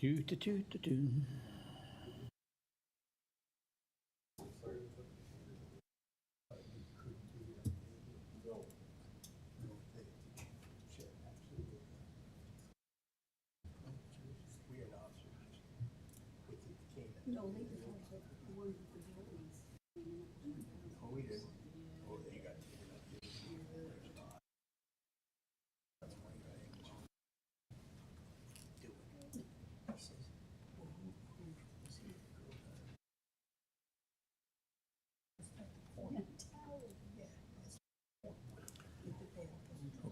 Do. No, leave the phones with the one with the buildings. Oh, we did. Oh, you got.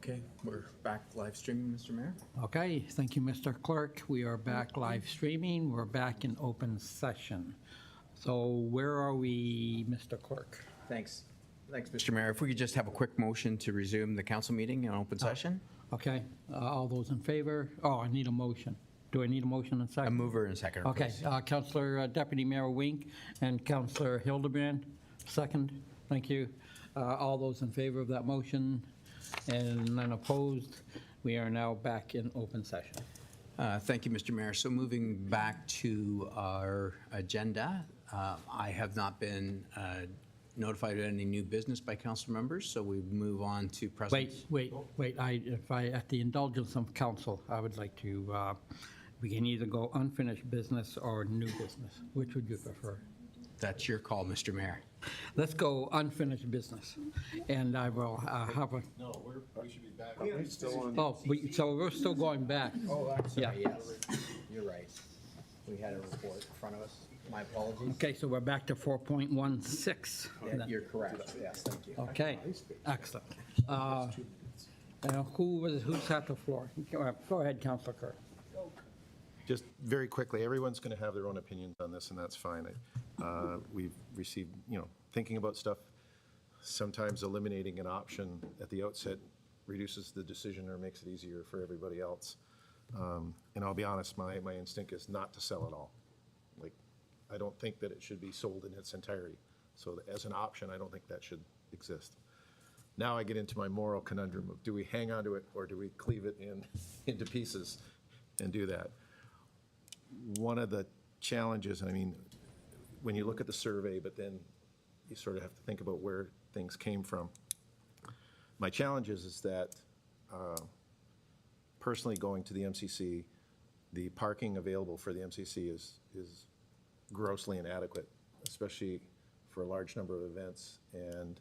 Okay, we're back live streaming, Mr. Mayor. Okay, thank you, Mr. Clerk. We are back live streaming. We're back in open session. So where are we, Mr. Clerk? Thanks, Mr. Mayor. If we could just have a quick motion to resume the council meeting in open session? Okay, all those in favor? Oh, I need a motion. Do I need a motion in a second? A mover and second, Okay, please. Councillor Deputy Mayor Wink and Councillor Hildebrand, second. Thank you. All those in favor of that motion and none opposed, we are now back in open session. Thank you, Mr. Mayor. So moving back to our agenda, I have not been notified of any new business by council members, so we move on to present. Wait. At the indulgence of council, I would like to, we can either go unfinished business or new business. Which would you prefer? That's your call, Mr. Mayor. Let's go unfinished business. And I will have a, No, we should be back. We still on. so we're still going back. Oh, I'm sorry, Yeah. yes, you're right. We had a report in front of us. My apologies. Okay, so we're back to 4.16. Yeah, you're correct, yes, thank you. Okay, excellent. Who's at the floor? Go ahead, Councillor Kerr. Just very quickly, everyone's going to have their own opinions on this, and that's fine. We've received, thinking about stuff, sometimes eliminating an option at the outset reduces the decision or makes it easier for everybody else. And I'll be honest, my instinct is not to sell it all. Like, I don't think that it should be sold in its entirety. So as an option, I don't think that should exist. Now I get into my moral conundrum of, do we hang on to it or do we cleave it into pieces and do that? One of the challenges, I mean, when you look at the survey, but then you sort of have to think about where things came from. My challenge is that personally going to the MCC, the parking available for the MCC is grossly inadequate, especially for a large number of events, and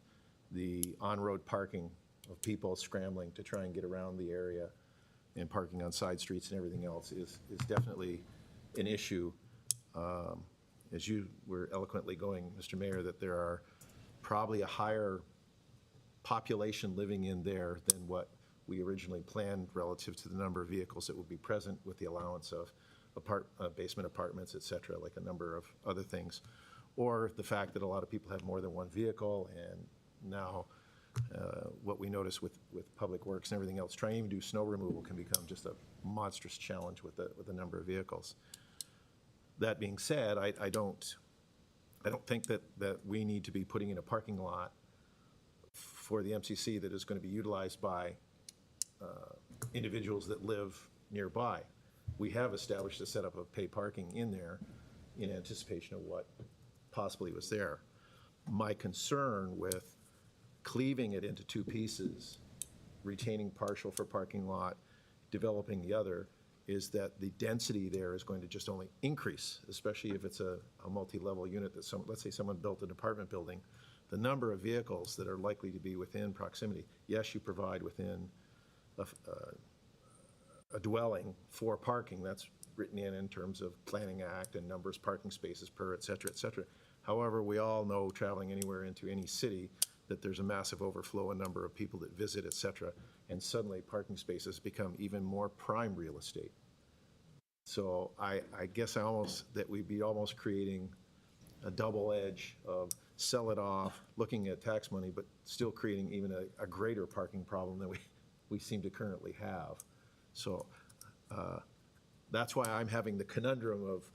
the on-road parking of people scrambling to try and get around the area and parking on side streets and everything else is definitely an issue. As you were eloquently going, Mr. Mayor, that there are probably a higher population living in there than what we originally planned relative to the number of vehicles that would be present with the allowance of basement apartments, et cetera, like a number of other things. Or the fact that a lot of people have more than one vehicle, and now what we notice with public works and everything else, trying to even do snow removal can become just a monstrous challenge with the number of vehicles. That being said, I don't think that we need to be putting in a parking lot for the MCC that is going to be utilized by individuals that live nearby. We have established a setup of paid parking in there in anticipation of what possibly was there. My concern with cleaving it into two pieces, retaining partial for parking lot, developing the other, is that the density there is going to just only increase, especially if it's a multi-level unit that let's say someone built an apartment building. The number of vehicles that are likely to be within proximity, yes, you provide within a dwelling for parking, that's written in terms of Planning Act and numbers parking spaces per, et cetera, et cetera. However, we all know traveling anywhere into any city that there's a massive overflow, a number of people that visit, et cetera, and suddenly parking spaces become even more prime real estate. So I guess that we'd be almost creating a double edge of sell it off, looking at tax money, but still creating even a greater parking problem than we seem to currently have. So that's why I'm having the conundrum of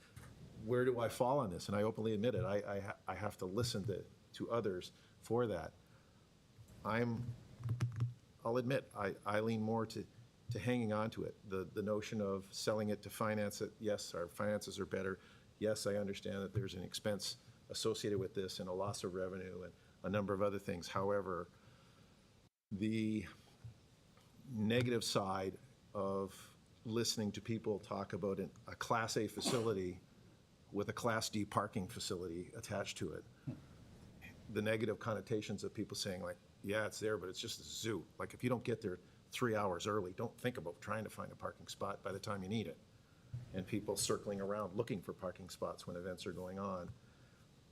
where do I fall on this? And I openly admit it, I have to listen to others for that. I'll admit, I lean more to to hanging on to it. The notion of selling it to finance it, yes, our finances are better. Yes, I understand that there's an expense associated with this and a loss of revenue and a number of other things. However, the negative side of listening to people talk about a Class A facility with a Class D parking facility attached to it, the negative connotations of people saying like, yeah, it's there, but it's just a zoo. Like if you don't get there 3 hours early, don't think about trying to find a parking spot by the time you need it. And people circling around looking for parking spots when events are going on.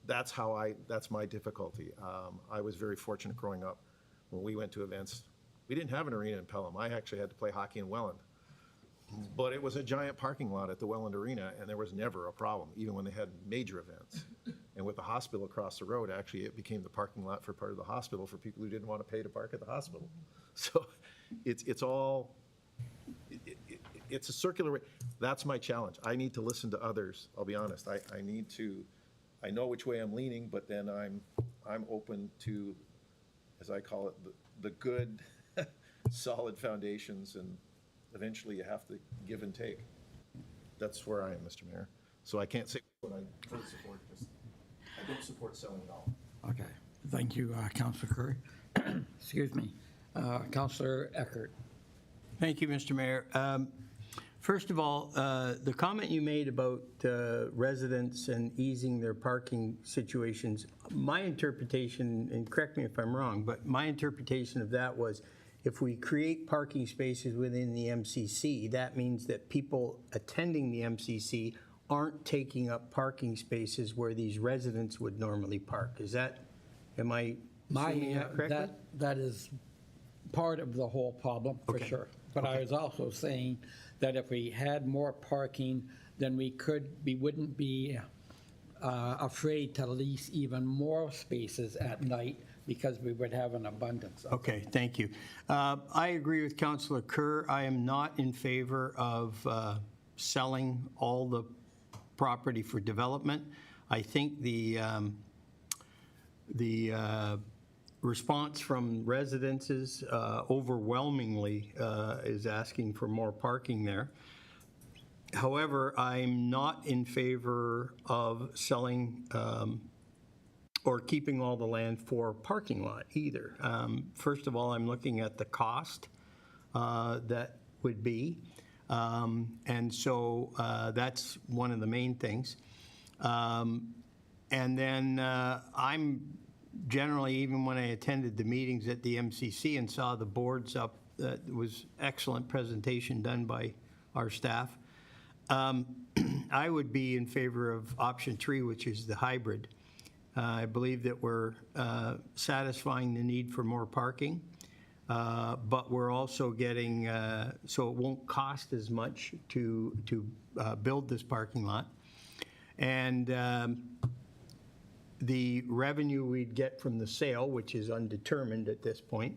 That's my difficulty. I was very fortunate growing up when we went to events. We didn't have an arena in Pelham. I actually had to play hockey in Welland. But it was a giant parking lot at the Welland Arena, and there was never a problem, even when they had major events. And with the hospital across the road, actually, it became the parking lot for part of the hospital for people who didn't want to pay to park at the hospital. So it's a circular, that's my challenge. I need to listen to others, I'll be honest. I know which way I'm leaning, but then I'm open to, as I call it, the good, solid foundations, and eventually you have to give and take. That's where I am, Mr. Mayor. So I can't say what I fully support, because I don't support selling at all. Okay, thank you, Councillor Curry. Excuse me. Councillor Eckert. Thank you, Mr. Mayor. First of all, the comment you made about residents and easing their parking situations, my interpretation, and correct me if I'm wrong, but my interpretation of that was if we create parking spaces within the MCC, that means that people attending the MCC aren't taking up parking spaces where these residents would normally park. Am I assuming that correctly? That is part of the whole problem, for Okay. sure. But I was also saying that if we had more parking, then we wouldn't be afraid to lease even more spaces at night because we would have an abundance of them. Okay, thank you. I agree with Councillor Kerr. I am not in favor of selling all the property for development. I think the response from residences overwhelmingly is asking for more parking there. However, I'm not in favor of selling or keeping all the land for parking lot either. First of all, I'm looking at the cost that would be. And so that's one of the main things. And then I'm generally, even when I attended the meetings at the MCC and saw the boards up, that was excellent presentation done by our staff. I would be in favor of option 3, which is the hybrid. I believe that we're satisfying the need for more parking, but we're also getting, so it won't cost as much to build this parking lot. And the revenue we'd get from the sale, which is undetermined at this point,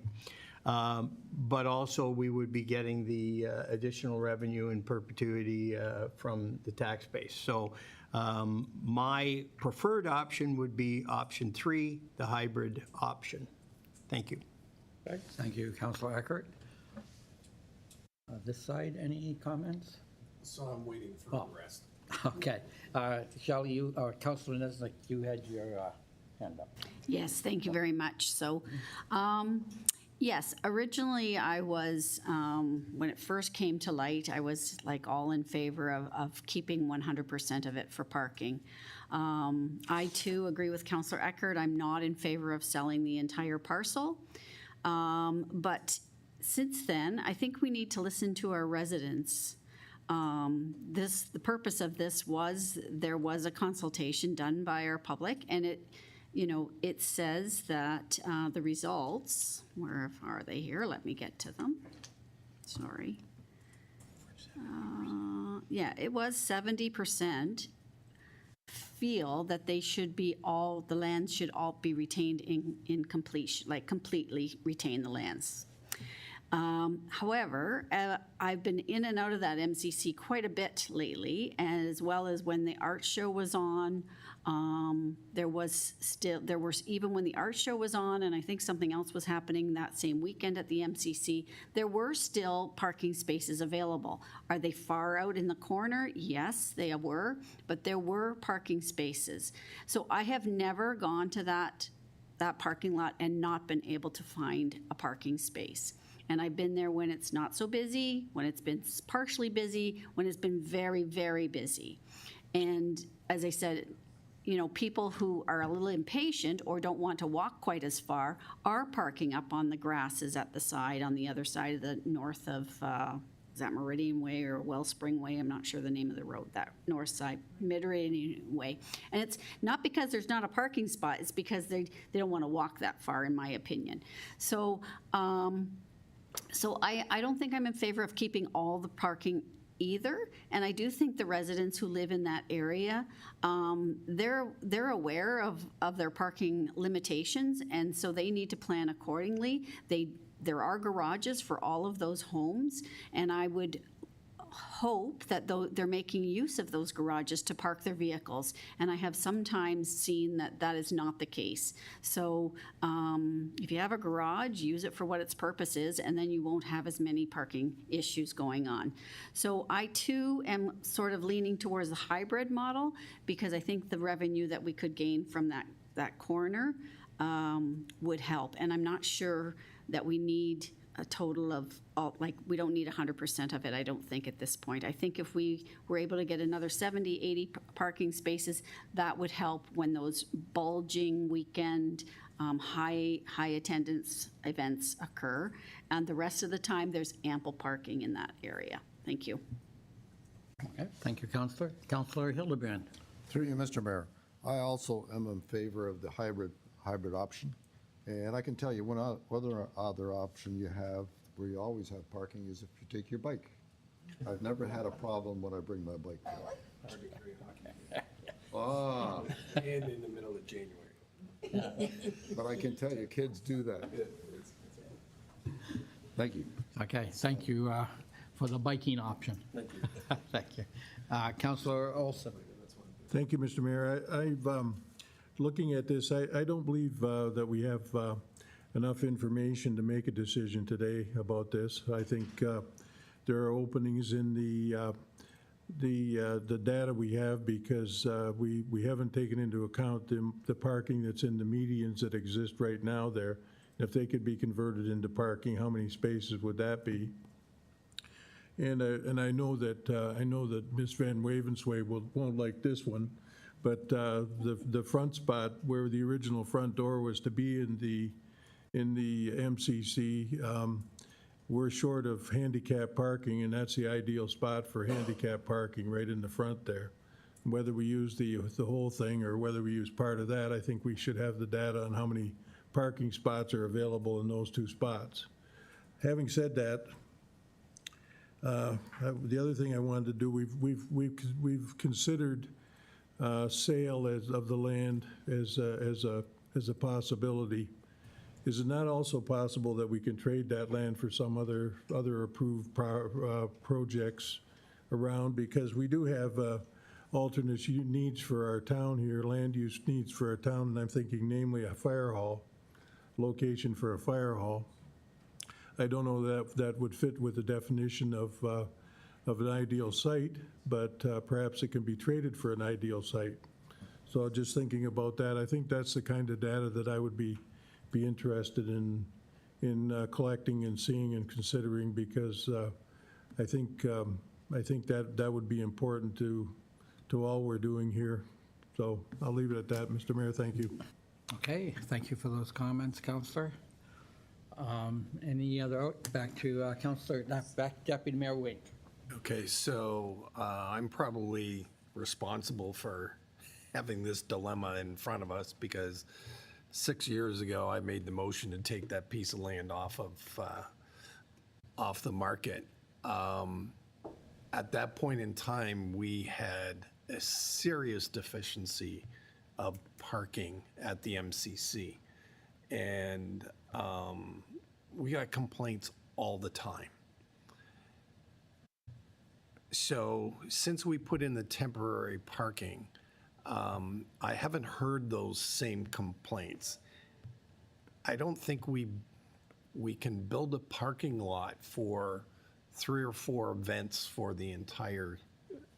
but also we would be getting the additional revenue in perpetuity from the tax base. So my preferred option would be option 3, the hybrid option. Thank you. Thank you, Councillor Eckert. This side, any comments? So I'm waiting for Oh. the rest. Okay. Shelley, you, or Councillor Nesnick, you had your hand up. Yes, thank you very much. So, yes, originally I was, when it first came to light, I was like all in favor of keeping 100% of it for parking. I too agree with Councillor Eckert. I'm not in favor of selling the entire parcel. But since then, I think we need to listen to our residents. The purpose of this was, there was a consultation done by our public, and it says that the results, where are they here? Let me get to them. Sorry. Yeah, it was 70% feel that they should be the lands should all be retained in completion, like completely retain the lands. However, I've been in and out of that MCC quite a bit lately, as well as when the art show was on. There was, even when the art show was on, and I think something else was happening that same weekend at the MCC, there were still parking spaces available. Are they far out in the corner? Yes, they were, but there were parking spaces. So I have never gone to that parking lot and not been able to find a parking space. And I've been there when it's not so busy, when it's been partially busy, when it's been very, very busy. And as I said, you know, people who are a little impatient or don't want to walk quite as far are parking up on the grasses at the side, on the other side of the north of, is that Meridian Way or Wellspring Way? I'm not sure the name of the road, that north side, Meridian Way. And it's not because there's not a parking spot, it's because they don't want to walk that far, in my opinion. So, I don't think I'm in favor of keeping all the parking either, and I do think the residents who live in that area, they're aware of their parking limitations, and so they need to plan accordingly. There are garages for all of those homes, and I would hope that they're making use of those garages to park their vehicles, and I have sometimes seen that that is not the case. So if you have a garage, use it for what its purpose is, and then you won't have as many parking issues going on. So I too am sort of leaning towards the hybrid model, because I think the revenue that we could gain from that corner would help, and I'm not sure that we need a total of, we don't need 100% of it, I don't think, at this point. I think if we were able to get another 70, 80 parking spaces, that would help when those bulging weekend, high attendance events occur. And the rest of the time, there's ample parking in that area. Thank you. Okay, thank you, Councillor. Councillor Hildebrand. Through you, Mr. Mayor, I also am in favor of the hybrid option. And I can tell you, one other option you have, where you always have parking, is if you take your bike. I've never had a problem when I bring my bike down. Ah, And in the middle of January. but I can tell you, kids do that. Thank you. Okay, thank you for the biking option. Thank you. Thank you. Councillor Olson. Thank you, Mr. Mayor. I've, looking at this, I don't believe that we have enough information to make a decision today about this. I think there are openings in the data we have, because we haven't taken into account the parking that's in the medians that exist right now there. If they could be converted into parking, how many spaces would that be? And I know that Ms. Van Wavensway won't like this one, but the front spot where the original front door was to be in the MCC, we're short of handicap parking, and that's the ideal spot for handicap parking, right in the front there. Whether we use the whole thing or whether we use part of that, I think we should have the data on how many parking spots are available in those two spots. Having said that, the other thing I wanted to do, we've considered sale of the land as a possibility. Is it not also possible that we can trade that land for some other approved projects around? Because we do have alternate needs for our town here, land use needs for our town, and I'm thinking namely a fire hall, location for a fire hall. I don't know that would fit with the definition of an ideal site, but perhaps it can be traded for an ideal site. So just thinking about that, I think that's the kind of data that I would be interested in collecting and seeing and considering, because I think that would be important to all we're doing here. So I'll leave it at that, Mr. Mayor. Thank you. Okay, thank you for those comments, Councillor. Any other, back to Councillor, back Deputy Mayor Wink. Okay, so I'm probably responsible for having this dilemma in front of us, because 6 years ago, I made the motion to take that piece of land off the market. At that point in time, we had a serious deficiency of parking at the MCC. And we got complaints all the time. So since we put in the temporary parking, I haven't heard those same complaints. I don't think we can build a parking lot for 3 or 4 events for the entire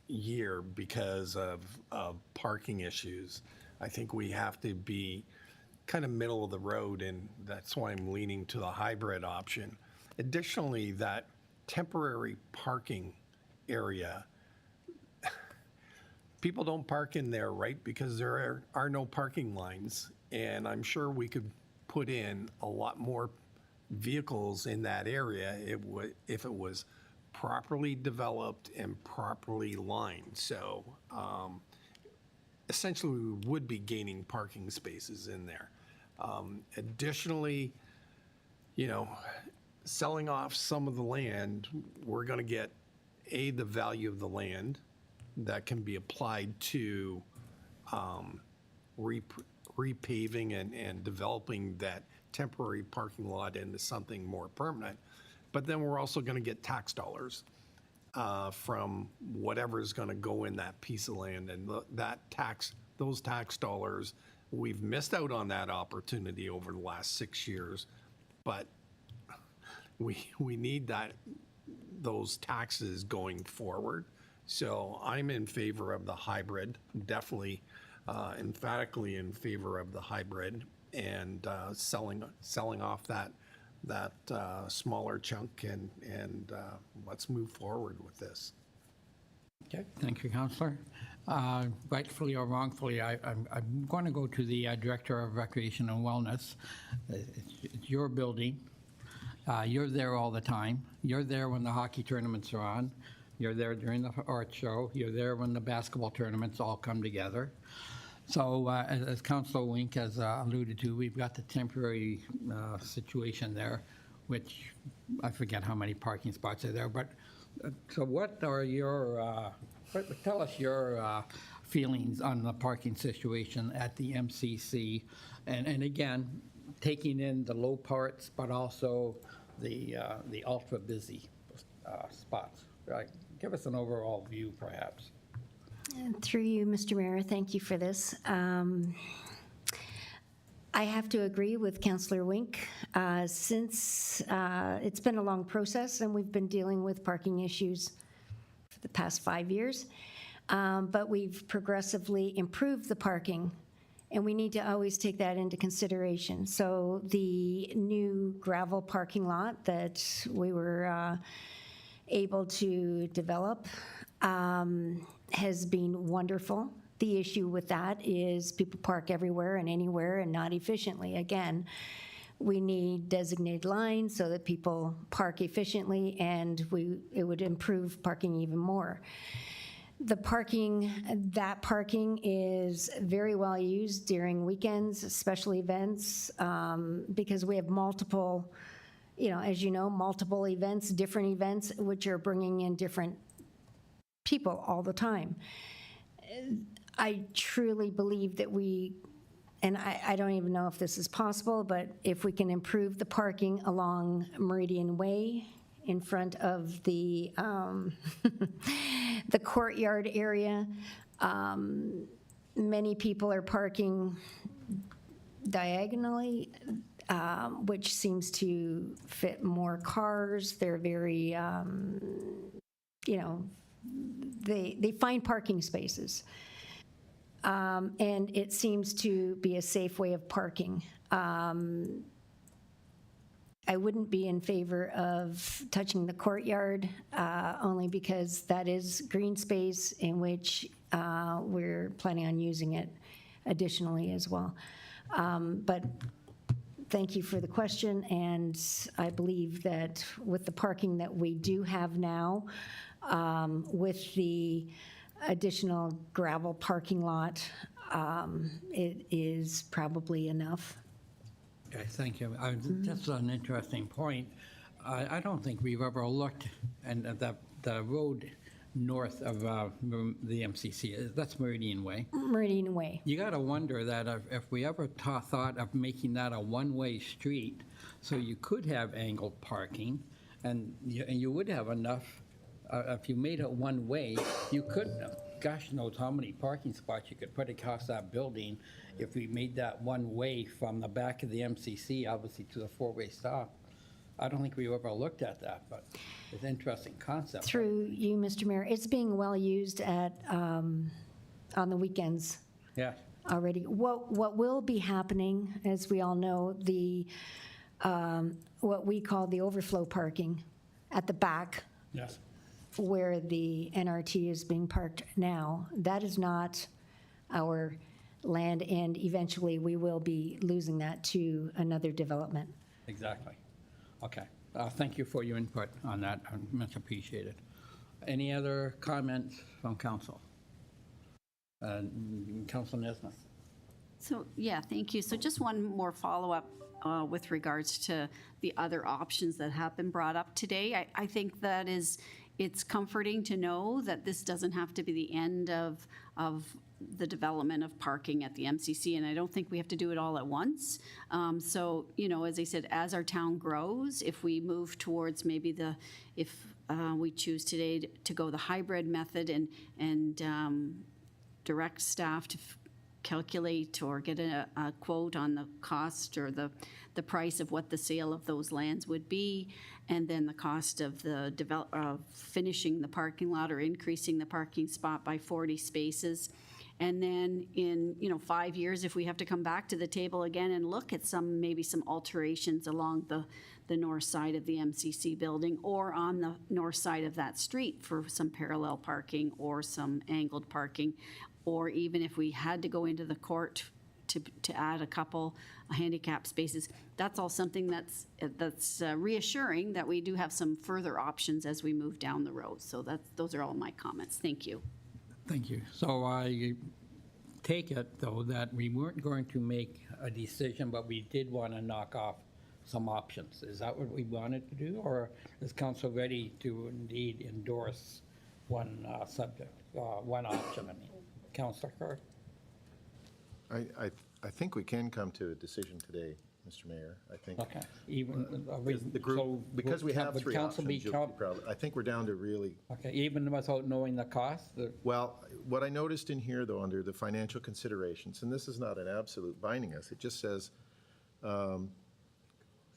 year because of parking issues. I think we have to be kind of middle of the road, and that's why I'm leaning to the hybrid option. Additionally, that temporary parking area, people don't park in there, right? Because there are no parking lines. And I'm sure we could put in a lot more vehicles in that area if it was properly developed and properly lined. So essentially, we would be gaining parking spaces in there. Additionally, selling off some of the land, we're going to get, the value of the land that can be applied to repaving and developing that temporary parking lot into something more permanent. But then we're also going to get tax dollars from whatever is going to go in that piece of land. And those tax dollars, we've missed out on that opportunity over the last 6 years. But we need those taxes going forward. So I'm in favor of the hybrid, definitely, emphatically in favor of the hybrid, and selling off that smaller chunk, and let's move forward with this. Okay, thank you, Councillor. Rightfully or wrongfully, I'm going to go to the Director of Recreation and Wellness. It's your building. You're there all the time. You're there when the hockey tournaments are on. You're there during the art show. You're there when the basketball tournaments all come together. So as Councillor Wink has alluded to, we've got the temporary situation there, which I forget how many parking spots are there. But so what are your, tell us your feelings on the parking situation at the MCC. And again, taking in the low parts, but also the ultra busy spots. Give us an overall view, perhaps. Through you, Mr. Mayor, thank you for this. I have to agree with Councillor Wink. Since it's been a long process and we've been dealing with parking issues for the past 5 years, but we've progressively improved the parking, and we need to always take that into consideration. So the new gravel parking lot that we were able to develop has been wonderful. The issue with that is people park everywhere and anywhere and not efficiently. Again, we need designated lines so that people park efficiently, and it would improve parking even more. That parking is very well used during weekends, special events, because we have multiple, as you know, multiple events, different events, which are bringing in different people all the time. I truly believe that and I don't even know if this is possible, but if we can improve the parking along Meridian Way in front of the the courtyard area, many people are parking diagonally, which seems to fit more cars. They're very, they find parking spaces. And it seems to be a safe way of parking. I wouldn't be in favor of touching the courtyard, only because that is green space in which we're planning on using it additionally as well. But thank you for the question, and I believe that with the parking that we do have now, with the additional gravel parking lot, it is probably enough. Okay, thank you. That's an interesting point. I don't think we've ever looked, and the road north of the MCC, that's Meridian Way. Meridian Way. You got to wonder that if we ever thought of making that a one-way street, so you could have angled parking, and you would have enough, if you made it one-way, you could, gosh knows how many parking spots you could put across that building if we made that one-way from the back of the MCC, obviously, to the four-way stop. I don't think we ever looked at that, but it's an interesting concept. Through you, Mr. Mayor, it's being well used at, on the weekends Yeah, already. What will be happening, as we all know, what we call the overflow parking at the back yes. where the NRT is being parked now, that is not our land, and eventually we will be losing that to another development. Exactly. Okay. Thank you for your input on that. Much appreciated. Any other comments from council? Council Nesmith. So, yeah, thank you. So just one more follow-up with regards to the other options that have been brought up today. I think that it's comforting to know that this doesn't have to be the end of the development of parking at the MCC, and I don't think we have to do it all at once. So, as I said, as our town grows, if we move towards maybe if we choose today to go the hybrid method and direct staff to calculate or get a quote on the cost or the price of what the sale of those lands would be, and then the cost of finishing the parking lot or increasing the parking spot by 40 spaces. And then in 5 years, if we have to come back to the table again and look at maybe some alterations along the north side of the MCC building or on the north side of that street for some parallel parking or some angled parking, or even if we had to go into the court to add a couple handicap spaces, that's all something that's reassuring that we do have some further options as we move down the road. So those are all my comments. Thank you. Thank you. So I take it, though, that we weren't going to make a decision, but we did want to knock off some options. Is that what we wanted to do, or is council ready to indeed endorse one one option? I mean, Councilor Kerr? I think we can come to a decision today, Mr. Mayor. I think. Okay. Even The group, because we have would three council options, be you'll be proud. I think we're down to really, Okay, even without knowing the cost? well, what I noticed in here, though, under the financial considerations, and this is not an absolute binding us, it just says,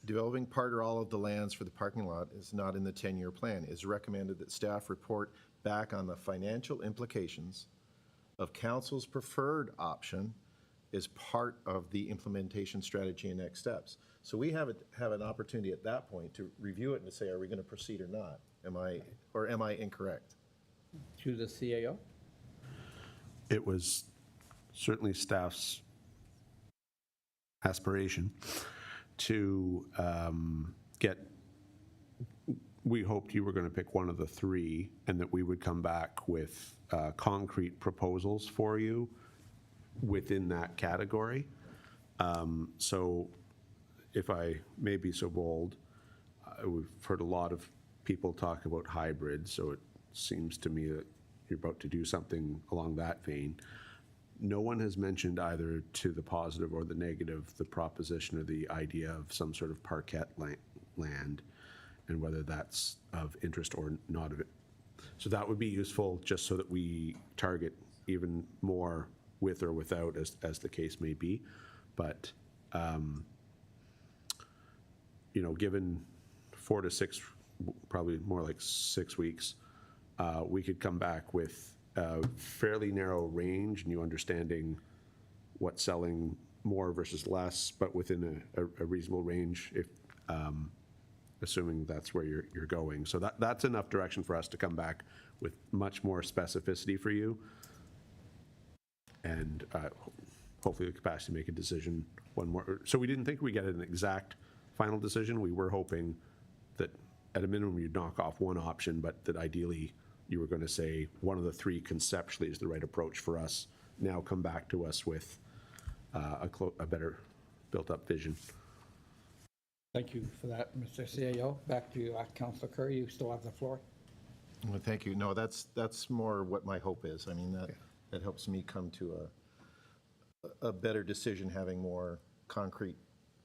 developing part or all of the lands for the parking lot is not in the 10-year plan. It's recommended that staff report back on the financial implications of council's preferred option is part of the implementation strategy and next steps. So we have an opportunity at that point to review it and to say, are we going to proceed or not? Am I incorrect? To the CAO? It was certainly staff's aspiration to we hoped you were going to pick one of the three and that we would come back with concrete proposals for you within that category. So if I may be so bold, we've heard a lot of people talk about hybrid, so it seems to me that you're about to do something along that vein. No one has mentioned either to the positive or the negative the proposition or the idea of some sort of parquet land and whether that's of interest or not of it. So that would be useful just so that we target even more with or without as the case may be. But, given 4 to 6, probably more like 6 weeks, we could come back with a fairly narrow range and you understanding what's selling more versus less, but within a reasonable range, if assuming that's where you're going. So that's enough direction for us to come back with much more specificity for you, and hopefully the capacity to make a decision one more. So we didn't think we'd get an exact final decision. We were hoping that at a minimum you'd knock off one option, but that ideally you were going to say one of the three conceptually is the right approach for us. Now come back to us with a better built-up vision. Thank you for that, Mr. CAO. Back to you, Councilor Kerr. You still have the floor. Well, thank you. No, that's more what my hope is. I mean, that helps me come to a better decision, having more concrete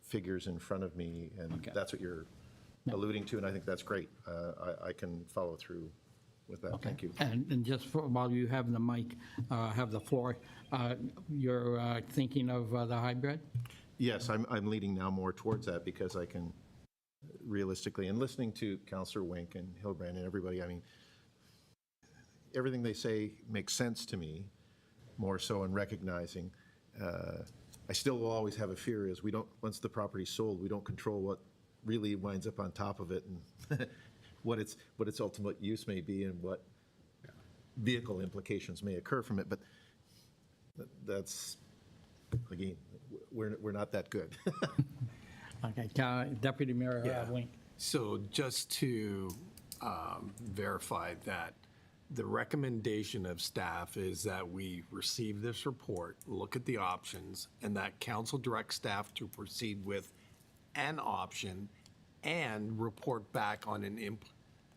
figures in front of me, and that's what you're alluding to, and I think that's great. I can follow through with that. Thank you. And just while you have the mic, have the floor, you're thinking of the hybrid? Yes, I'm leaning now more towards that because I can realistically, and listening to Councillor Wink and Hilbrand and everybody, I mean, everything they say makes sense to me, more so in recognizing. I still will always have a fear is once the property's sold, we don't control what really winds up on top of it and what its ultimate use may be and what vehicle implications may occur from it. But that's, again, we're not that good. Okay, Deputy Mayor Wink. So just to verify that, the recommendation of staff is that we receive this report, look at the options, and that council directs staff to proceed with an option and report back on an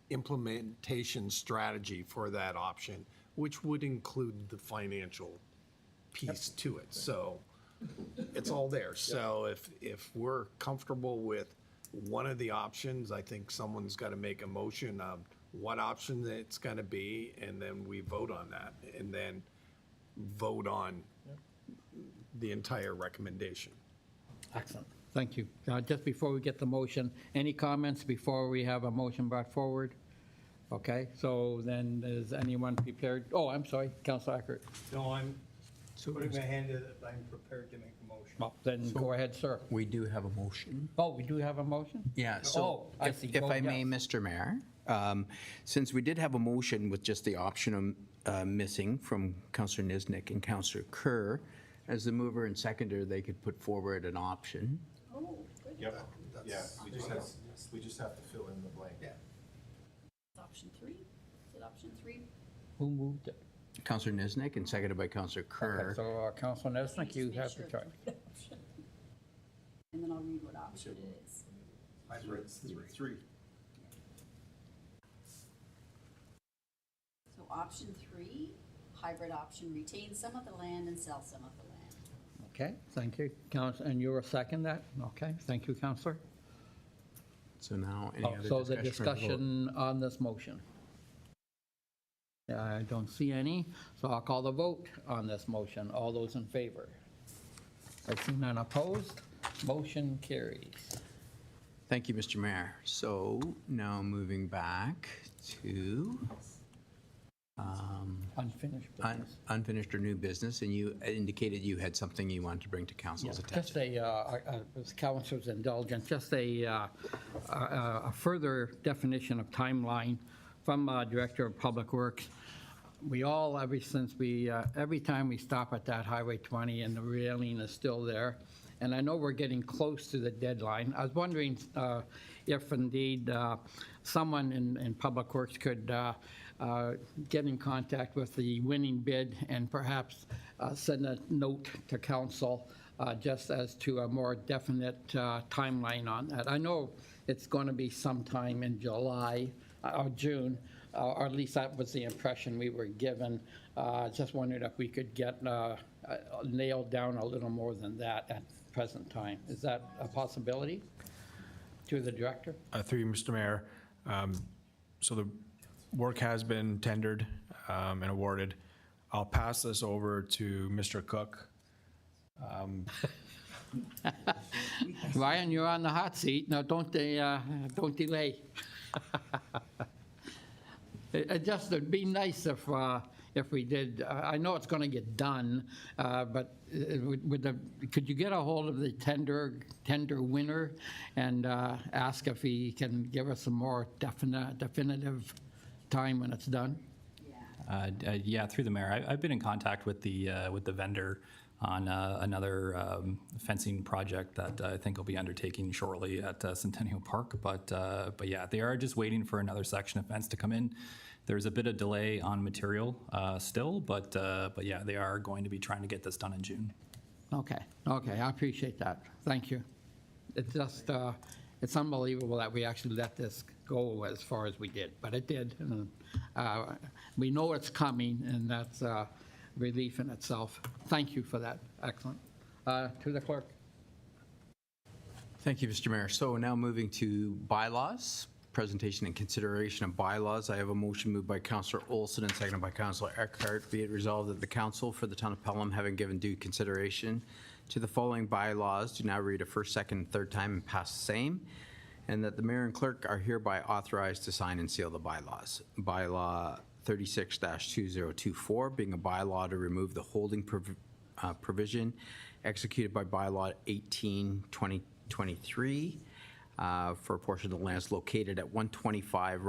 implementation strategy for that option, which would include the financial piece to it. So it's all there. So if we're comfortable with one of the options, I think someone's got to make a motion of what option it's going to be, and then we vote on that, and then vote on the entire recommendation. Excellent. Thank you. Just before we get the motion, any comments before we have a motion brought forward? Okay, so then is anyone prepared? Oh, I'm sorry, Councilor Ackert. No, I'm putting my hand in, I'm prepared to make a motion. Well, then go ahead, sir. We do have a motion. Oh, we do have a motion? Yeah, so Oh, I if see. if Go I may, ahead. Mr. Mayor, since we did have a motion with just the option missing from Councillor Niznik and Councillor Kerr, as the mover and seconder, they could put forward an option. Yep, yeah, we just have to fill in the blank. Yeah. Option 3? Is it option 3? Who moved it? Councillor Niznik and seconded by Councillor Kerr. So Councilor Nesnick, you have the choice. And then I'll read what option it is. Three. So option 3, hybrid option, retain some of the land and sell some of the land. Okay, thank you. And you're a second that? Okay, thank you, Councilor. So now, any other So the discussion? or vote? discussion on this motion? I don't see any, so I'll call the vote on this motion. All those in favor? I see none opposed. Motion carries. Thank you, Mr. Mayor. So now moving back to Unfinished business. unfinished or new business, and you indicated you had something you wanted to bring to council's Just attention. with council's indulgence, just a further definition of timeline from Director of Public Works. We all, every time we stop at that Highway 20 and the railing is still there, and I know we're getting close to the deadline. I was wondering if indeed someone in Public Works could get in contact with the winning bid and perhaps send a note to council just as to a more definite timeline on that. I know it's going to be sometime in July or June, or at least that was the impression we were given. Just wondered if we could get nailed down a little more than that at present time. Is that a possibility to the director? Through you, Mr. Mayor. So the work has been tendered and awarded. I'll pass this over to Mr. Cook. Ryan, you're on the hot seat. Now, don't delay. It'd be nice if we did. I know it's going to get done, but could you get a hold of the tender winner and ask if he can give us a more definitive time when it's done? Yeah, through the mayor. I've been in contact with the vendor on another fencing project that I think will be undertaking shortly at Centennial Park. But yeah, they are just waiting for another section of fence to come in. There's a bit of delay on material still, but yeah, they are going to be trying to get this done in June. Okay, I appreciate that. Thank you. It's just, it's unbelievable that we actually let this go as far as we did, but it did. And we know it's coming, and that's relief in itself. Thank you for that. Excellent. To the clerk. Thank you, Mr. Mayor. So now moving to bylaws, presentation and consideration of bylaws. I have a motion moved by Councillor Olson and seconded by Councillor Eckhart. Be it resolved that the council for the town of Pelham, having given due consideration to the following bylaws, do now read a first, second, and third time and pass the same, and that the mayor and clerk are hereby authorized to sign and seal the bylaws. Bylaw 36-2024 being a bylaw to remove the holding provision executed by bylaw 18/2023 for a portion of the lands located at 125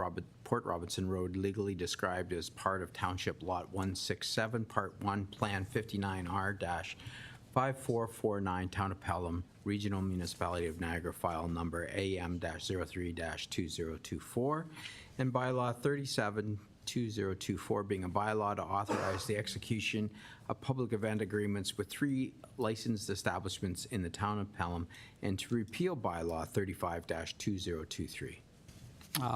Port Robinson Road, legally described as part of Township Lot 167, Part 1, Plan 59R-5449, Town of Pelham, Regional Municipality of Niagara, file number AM-03-2024, and bylaw 37-2024 being a bylaw to authorize the execution of public event agreements with 3 licensed establishments in the town of Pelham, and to repeal bylaw 35-2023.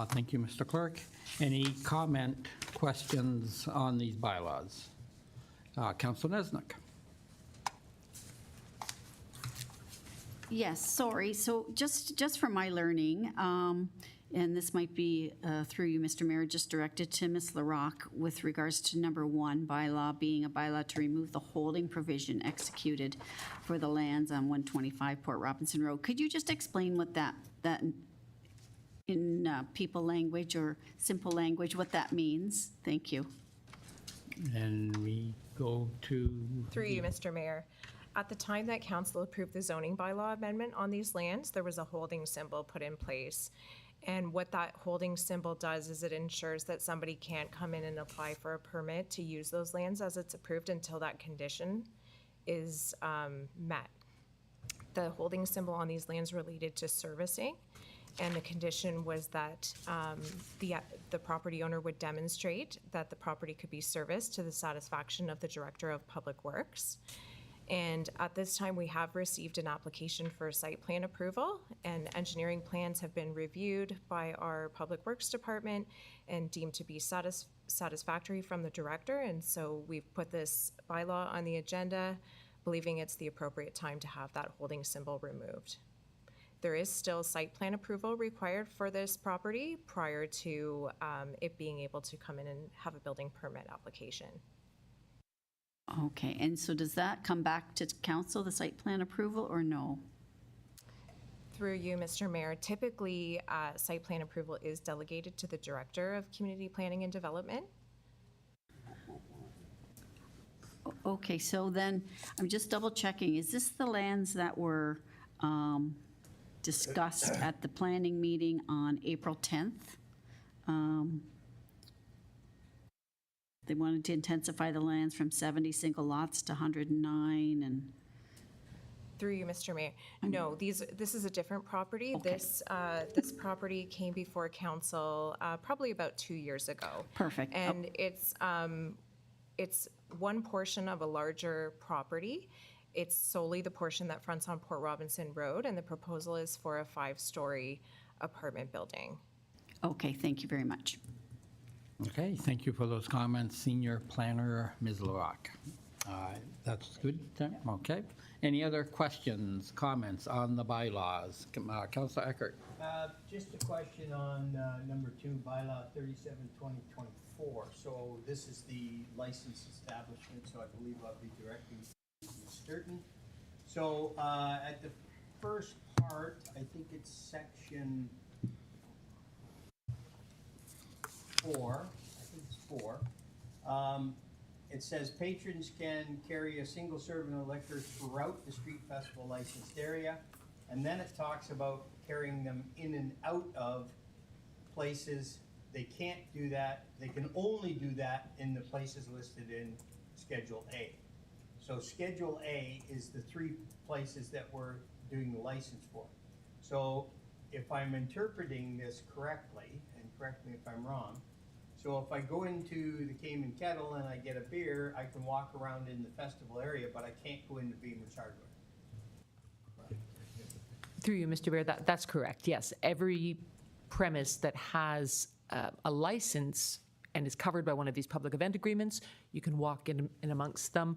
Thank you, Mr. Clerk. Any comment, questions on these bylaws? Councilor Nesnick. Yes, sorry. So just for my learning, and this might be through you, Mr. Mayor, just directed to Ms. LaRocque with regards to number 1, bylaw being a bylaw to remove the holding provision executed for the lands on 125 Port Robinson Road. Could you just explain what that in people language or simple language, what that means? Thank you. And we go to... Through you, Mr. Mayor. At the time that council approved the zoning bylaw amendment on these lands, there was a holding symbol put in place. And what that holding symbol does is it ensures that somebody can't come in and apply for a permit to use those lands as it's approved until that condition is met. The holding symbol on these lands related to servicing, and the condition was that the property owner would demonstrate that the property could be serviced to the satisfaction of the Director of Public Works. And at this time, we have received an application for site plan approval, and engineering plans have been reviewed by our Public Works Department and deemed to be satisfactory from the director. And so we've put this bylaw on the agenda, believing it's the appropriate time to have that holding symbol removed. There is still site plan approval required for this property prior to it being able to come in and have a building permit application. Okay, and so does that come back to council, the site plan approval, or no? Through you, Mr. Mayor, typically site plan approval is delegated to the Director of Community Planning and Development. Okay, so then I'm just double checking. Is this the lands that were discussed at the planning meeting on April 10th? They wanted to intensify the lands from 70 single lots to 109 and... Through you, Mr. Mayor. No, this is a different property. Okay. This property came before council probably about 2 years ago. Perfect. And it's one portion of a larger property. It's solely the portion that fronts on Port Robinson Road, and the proposal is for a 5-story apartment building. Okay, thank you very much. Okay, thank you for those comments, Senior Planner Ms. LaRocque. That's good, okay. Any other questions, comments on the bylaws? Councilor Eckert. Just a question on number 2, bylaw 37/2024. So this is the licensed establishment, so I believe I'll be directing to Sturton. So at the first part, I think it's section 4, I think it's 4. It says patrons can carry a single serving of liquor throughout the street festival licensed area. And then it talks about carrying them in and out of places. They can't do that. They can only do that in the places listed in Schedule A. So Schedule A is the 3 places that we're doing the license for. So if I'm interpreting this correctly, and correct me if I'm wrong, so if I go into the Cayman Kettle and I get a beer, I can walk around in the festival area, but I can't go into Beamer's Hardware. Through you, Mr. Mayor, that's correct, yes. Every premise that has a license and is covered by one of these public event agreements, you can walk in amongst them,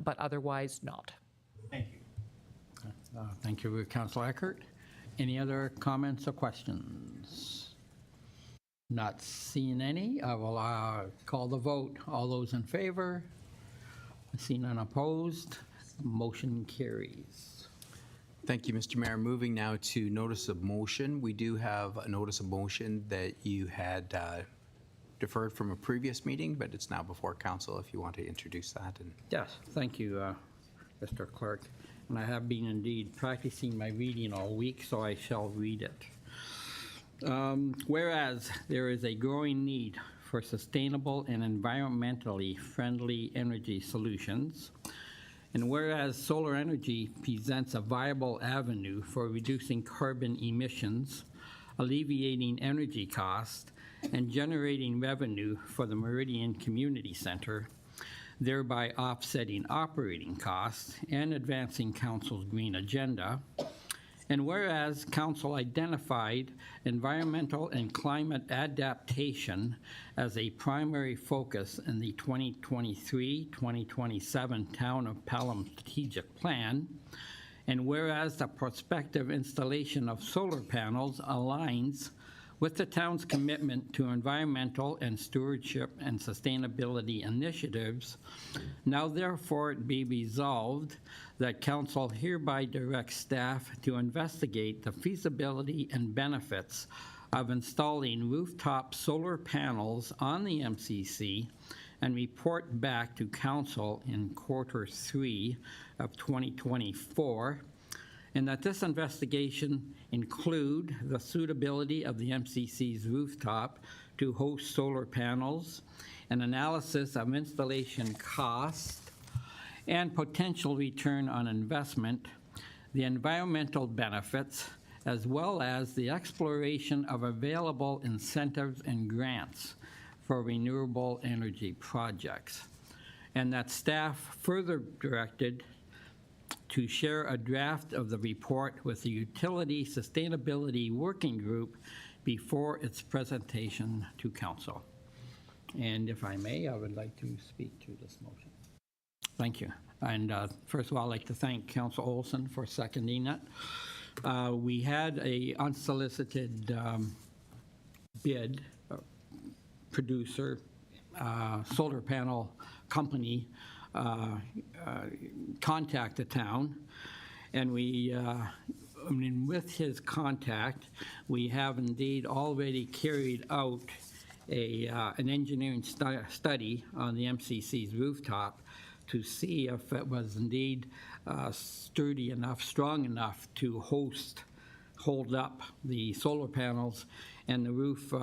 but otherwise not. Thank you. Thank you, Councilor Eckert. Any other comments or questions? Not seeing any. I will call the vote. All those in favor? Seeing none opposed, motion carries. Thank you, Mr. Mayor. Moving now to notice of motion. We do have a notice of motion that you had deferred from a previous meeting, but it's now before council if you want to introduce that. And Yes, thank you, Mr. Clerk. And I have been indeed practicing my reading all week, so I shall read it. Whereas there is a growing need for sustainable and environmentally friendly energy solutions, and whereas solar energy presents a viable avenue for reducing carbon emissions, alleviating energy costs, and generating revenue for the Meridian Community Center, thereby offsetting operating costs and advancing Council's green agenda. And whereas Council identified environmental and climate adaptation as a primary focus in the 2023-2027 Town of Pelham Strategic Plan, and whereas the prospective installation of solar panels aligns with the town's commitment to environmental and stewardship and sustainability initiatives, now therefore it be resolved that council hereby directs staff to investigate the feasibility and benefits of installing rooftop solar panels on the MCC and report back to council in Q3 of 2024, and that this investigation include the suitability of the MCC's rooftop to host solar panels, an analysis of installation cost and potential return on investment, the environmental benefits, as well as the exploration of available incentives and grants for renewable energy projects, and that staff further directed to share a draft of the report with the Utility Sustainability Working Group before its presentation to council. And if I may, I would like to speak to this motion. Thank you. And first of all, I'd like to thank Council Olson for seconding it. We had a unsolicited bid producer, solar panel company, contact the town, and with his contact, we have indeed already carried out an engineering study on the MCC's rooftop to see if it was indeed sturdy enough, strong enough to hold up the solar panels, and the roof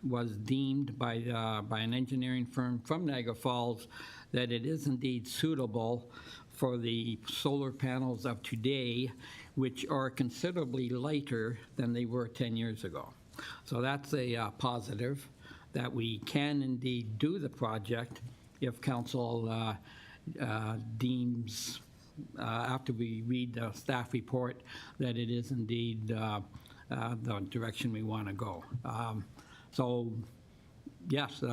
was deemed by an engineering firm from Niagara Falls that it is indeed suitable for the solar panels of today, which are considerably lighter than they were 10 years ago. So that's a positive that we can indeed do the project if council deems, after we read the staff report, that it is indeed the direction we want to go. So yes,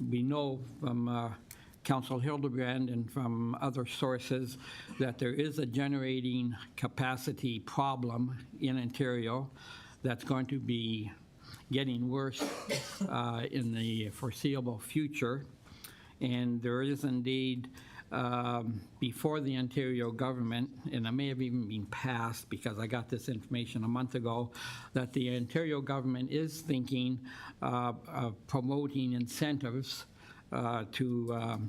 we know from Council Hildebrand and from other sources that there is a generating capacity problem in Ontario that's going to be getting worse in the foreseeable future. And there is indeed, before the Ontario government, and it may have even been passed because I got this information a month ago, that the Ontario government is thinking of promoting incentives to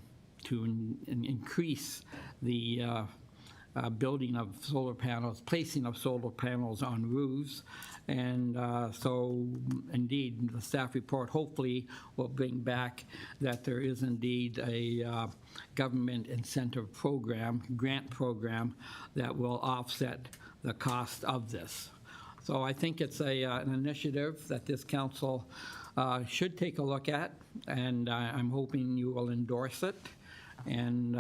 increase the building of solar panels, placing of solar panels on roofs. And so indeed, the staff report hopefully will bring back that there is indeed a government incentive program, grant program, that will offset the cost of this. So I think it's an initiative that this council should take a look at, and I'm hoping you will endorse it. And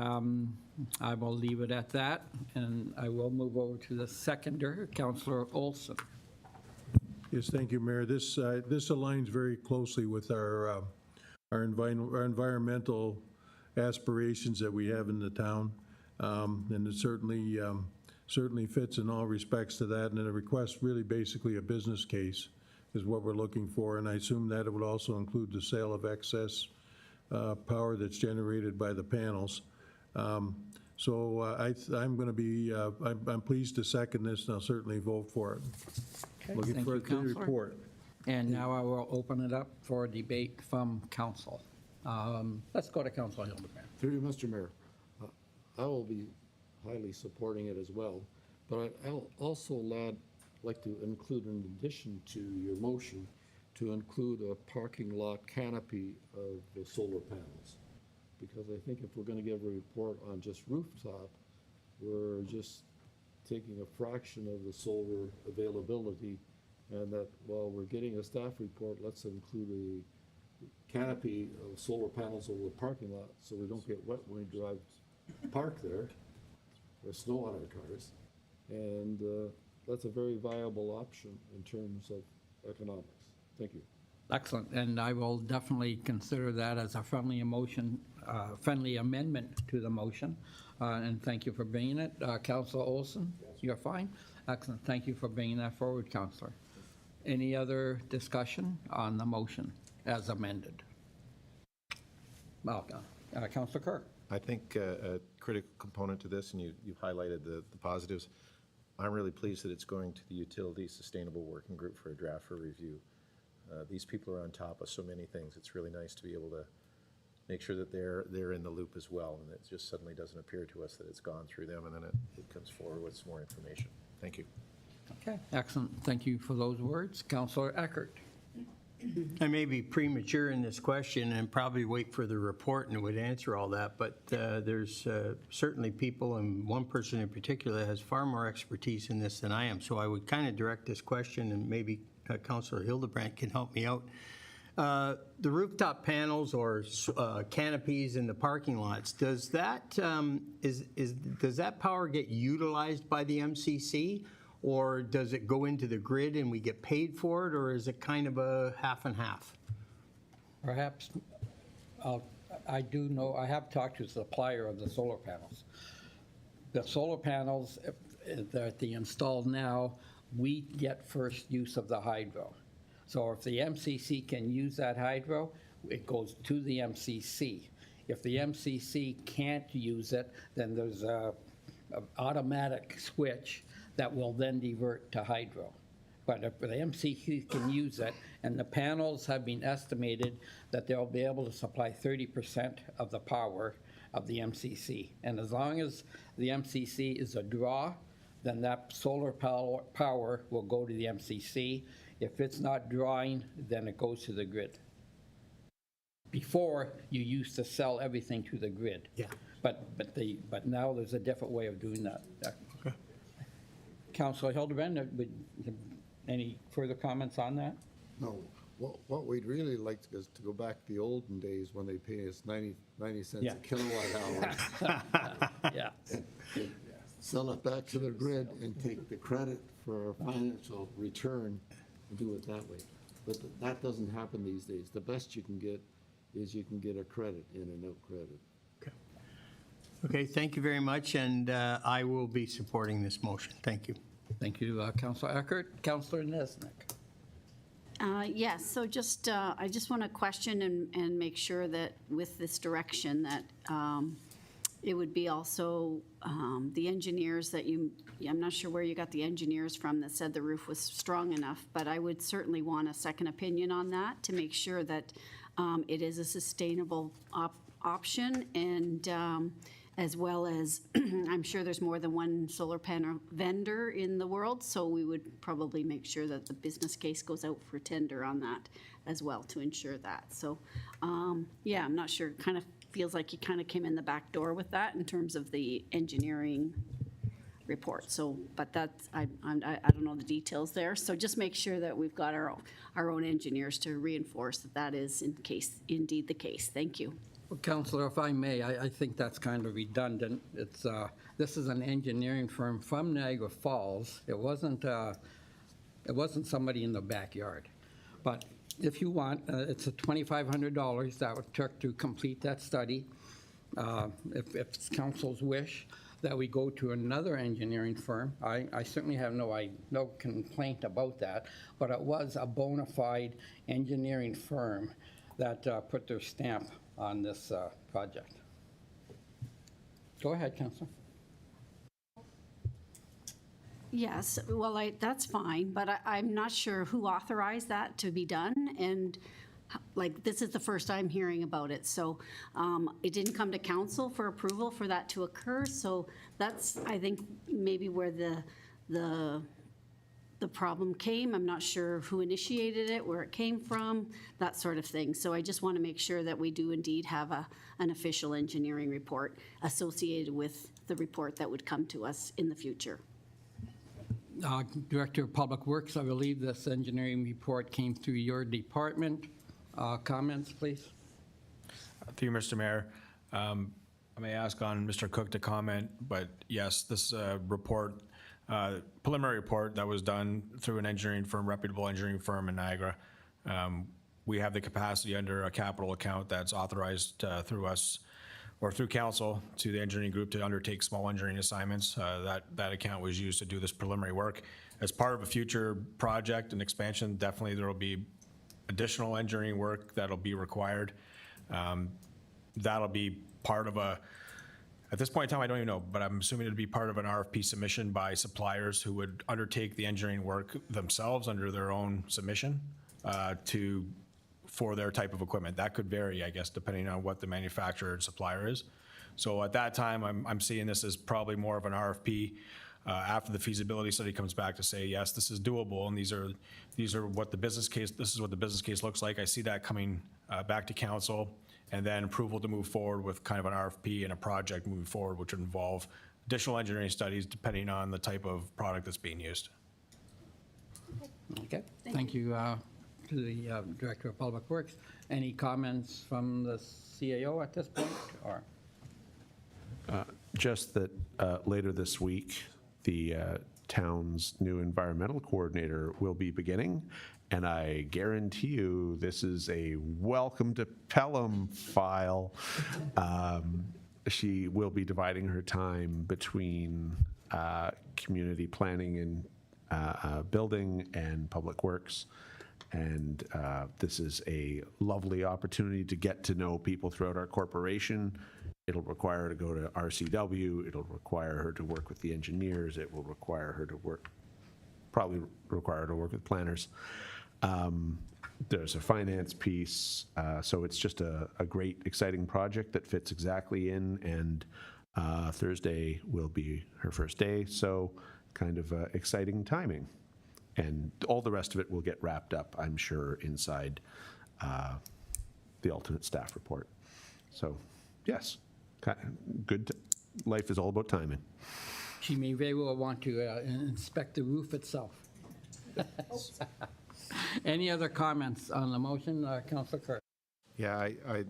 I will leave it at that, and I will move over to the seconder, Councillor Olson. Yes, thank you, Mayor. This aligns very closely with our environmental aspirations that we have in the town, and it certainly certainly fits in all respects to that, and the request really basically a business case is what we're looking for, and I assume that it would also include the sale of excess power that's generated by the panels. So I'm going to be, I'm pleased to second this, and I'll certainly vote for it. Looking Thank for you, a good Counselor. report. And now I will open it up for debate from council. Let's go to Councilor Hildebrand. Through you, Mr. Mayor, I will be highly supporting it as well, but I'll also like to include, in addition to your motion, to include a parking lot canopy of the solar panels. Because I think if we're going to give a report on just rooftop, we're just taking a fraction of the solar availability, and that while we're getting a staff report, let's include a canopy of solar panels over the parking lot so we don't get wet when we drive park there, or snow on our cars. And that's a very viable option in terms of economics. Thank you. Excellent, and I will definitely consider that as a friendly friendly amendment to the motion, and thank you for bringing it. Councilor Olson, you're fine? Excellent, thank you for bringing that forward, Councilor. Any other discussion on the motion as amended? Well, Councilor Kirk. I think a critical component to this, and you've highlighted the positives, I'm really pleased that it's going to the Utility Sustainable Working Group for a draft for review. These people are on top of so many things. It's really nice to be able to make sure that they're in the loop as well, and it just suddenly doesn't appear to us that it's gone through them, and then it comes forward with some more information. Thank you. Okay, excellent. Thank you for those words. Councilor Eckert. I may be premature in this question and probably wait for the report and it would answer all that, but there's certainly people, and one person in particular that has far more expertise in this than I am. So I would kind of direct this question, and maybe Councilor Hildebrand can help me out. The rooftop panels or canopies in the parking lots, does that does that power get utilized by the MCC? Or does it go into the grid and we get paid for it, or is it kind of a half and half? Perhaps, I do know, I have talked to the supplier of the solar panels. The solar panels that they installed now, we get first use of the hydro. So if the MCC can use that hydro, it goes to the MCC. If the MCC can't use it, then there's an automatic switch that will then divert to hydro. But if the MCC can use it, and the panels have been estimated that they'll be able to supply 30% of the power of the MCC. And as long as the MCC is a draw, then that solar power will go to the MCC. If it's not drawing, then it goes to the grid. Before, you used to sell everything to the grid. Yeah. But now there's a different way of doing that. Okay. Councilor Hildebrand, any further comments on that? No, what we'd really like is to go back to the olden days when they pay us 90 cents Yeah. a kilowatt hour. Yeah. Sell it back to the grid and take the credit for financial return and do it that way. But that doesn't happen these days. The best you can get is you can get a credit, in and out credit. Okay, thank you very much, and I will be supporting this motion. Thank you. Thank you, Councilor Eckert. Councilor Nesnick. Yes, so just, I just want to question and make sure that with this direction that it would be also the engineers that I'm not sure where you got the engineers from that said the roof was strong enough, but I would certainly want a second opinion on that to make sure that it is a sustainable option, and as well as, I'm sure there's more than one solar panel vendor in the world, so we would probably make sure that the business case goes out for tender on that as well to ensure that. So, yeah, I'm not sure, kind of feels like you kind of came in the back door with that in terms of the engineering report. So, but that's, I don't know the details there, so just make sure that we've got our own engineers to reinforce that that is indeed the case. Thank you. Well, Councilor, if I may, I think that's kind of redundant. It's, this is an engineering firm from Niagara Falls. It wasn't somebody in the backyard. But if you want, it's a $2,500 that would took to complete that study. If it's council's wish, that we go to another engineering firm. I certainly have no complaint about that, but it was a bona fide engineering firm that put their stamp on this project. Go ahead, Councillor. Yes, well, that's fine, but I'm not sure who authorized that to be done, and like, this is the first I'm hearing about it, so it didn't come to council for approval for that to occur, so that's, I think, maybe where the problem came. I'm not sure who initiated it, where it came from, that sort of thing. So I just want to make sure that we do indeed have an official engineering report associated with the report that would come to us in the future. Director of Public Works, I believe this engineering report came through your department. Comments, please? Through you, Mr. Mayor. I may ask on Mr. Cook to comment, but yes, this report, preliminary report that was done through an engineering firm, reputable engineering firm in Niagara. We have the capacity under a capital account that's authorized through us or through council to the engineering group to undertake small engineering assignments. That account was used to do this preliminary work. As part of a future project and expansion, definitely there will be additional engineering work that'll be required. That'll be part of at this point in time, I don't even know, but I'm assuming it'll be part of an RFP submission by suppliers who would undertake the engineering work themselves under their own submission for their type of equipment. That could vary, I guess, depending on what the manufacturer and supplier is. So at that time, I'm seeing this as probably more of an RFP after the feasibility study comes back to say, yes, this is doable, and these are what the business case, this is what the business case looks like. I see that coming back to council, and then approval to move forward with kind of an RFP and a project moving forward, which would involve additional engineering studies depending on the type of product that's being used. Okay, thank you to the Director of Public Works. Any comments from the CAO at this point, or? Just that later this week, the town's new environmental coordinator will be beginning, and I guarantee you this is a welcome to Pelham file. She will be dividing her time between community planning and building and public works. And this is a lovely opportunity to get to know people throughout our corporation. It'll require her to go to RCW. It'll require her to work with the engineers. It will require her to probably require her to work with planners. There's a finance piece. So it's just a great, exciting project that fits exactly in. And Thursday will be her first day. So kind of exciting timing. And all the rest of it will get wrapped up, I'm sure, inside the alternate staff report. So, yes, good. Life is all about timing. She may very well want to inspect the roof itself. Any other comments on the motion, Councillor Kirk? Yeah, I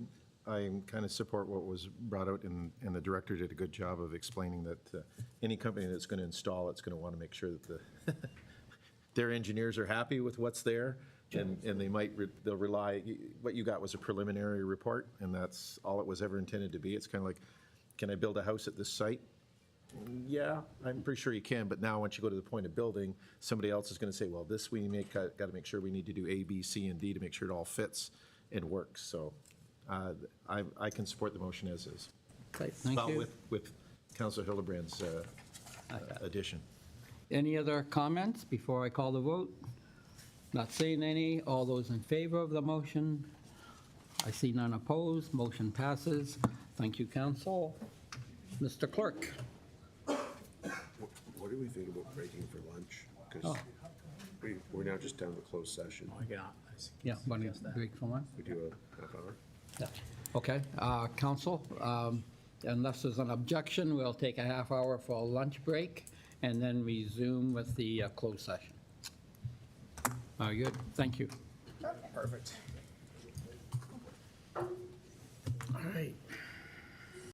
kind of support what was brought out, and the director did a good job of explaining that any company that's going to install it's going to want to make sure that their engineers are happy with what's there, and they'll rely. What you got was a preliminary report, and that's all it was ever intended to be. It's kind of like, can I build a house at this site? Yeah, I'm pretty sure you can, but now once you go to the point of building, somebody else is going to say, well, this we got to make sure we need to do A, B, C, and D to make sure it all fits and works. So I can support the motion as is. Okay, thank you. With Councillor Hildebrand's addition. Any other comments before I call the vote? Not seeing any. All those in favor of the motion? I see none opposed. Motion passes. Thank you, Council. Mr. Clerk. What do we think about breaking for lunch? Because we're now just down to closed session. Yeah, want to break for lunch? We do a half hour. Yeah. Okay, Council, unless there's an objection, we'll take a half hour for a lunch break and then resume with the closed session. Good, thank you. Perfect.